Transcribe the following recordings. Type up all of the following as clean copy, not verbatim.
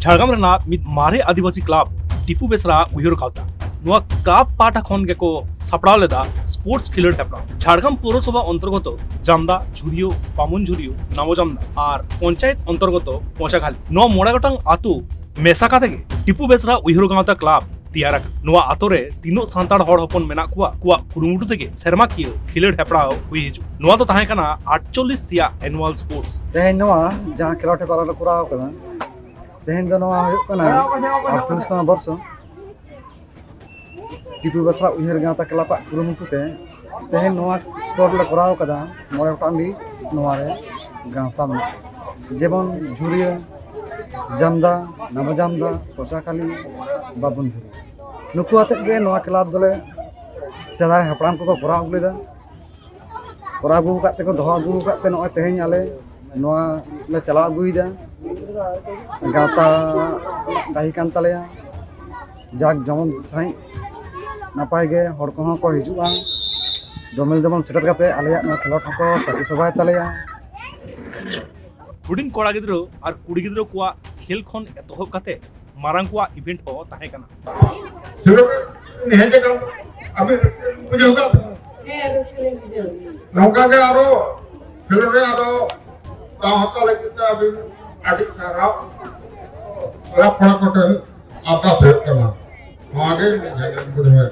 झारग्राम रेना मिद मारे आदिवासी क्लब टीपू बेसरा उहिर कावता नुआ क्लब पाटा खन गेको सापड़ाव लेदा स्पोर्ट्स खिलोड हेपड़ा झारग्राम पौरसभा अंतर्गत जामदा झुरियो पामुन झुरियो नामोजामदा और पंचायत अंतर्गत पोचाखाली नुआ मोड़ा गटंग आतु मेसा काते टीपू बेसरा उहिर गावता क्लब तियारा नुआ आतोरे तीनो सांताड़ हड़ हपन मेना कुआ कुरुमुटु तेगे सेरमा कियो खिलोड हेपड़ा हुई हिजु नुआ तो ताहे कना 48 तिया एनुअल स्पोर्ट्स तेहेन नुआ जहां खिलोड हेपड़ा लो कुराव कदा तेहेन दो नुआ हुयुग कना 48 वर्ष टीपू बेसरा उहिर गावता क्लब कुरुमुटु ते तेहेन नुआ स्पोर्ट ले कुराव कदा मोरे गोटांग नुआ रे गावता में जेबन झुरिया जामदा नामोजामदा पोचाखाली बाबुन नुकु आते गे नोआ क्लब दले सेदाय हपड़ाम को कोराव अगुलेदा कोराव अगु काते को दोहो अगु काते नोय तेहेन आले नोआ ले चला अगुइदा गावता दाही कान तलेया जाक जमन साई नापाय गे हर को को हिजुआ दोमेल दोमन सेटर काते आलेया नोआ खेलोट को साथी सभाय तलेया हुडिंग कोड़ा गिद्रो और कुड़ी गिद्रो कुआ खेल खन एतोहब काते मारांग कुआ इवेंट हो ताहे कना हेजे का अभी कुछ होगा नौका के आरो खेलोरे आरो ताहता लगता अभी आदि खराब पड़ा कोटे आता सेट करना आगे बुझे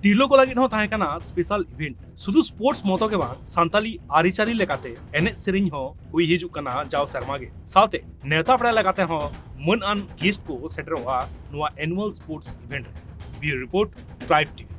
तिरलो को लगी हो ताहे कना स्पेशल इवेंट सुदु स्पोर्ट्स मोतो के बाद सांताली आरिचारी लेकाते एने सेरिंग हो हुई हिजु कना जाव शर्मा गे साथे नेता पड़ा लगाते हो मन अन गेस्ट को सेटर हुआ नुआ annual sports event bureau report tribe TV.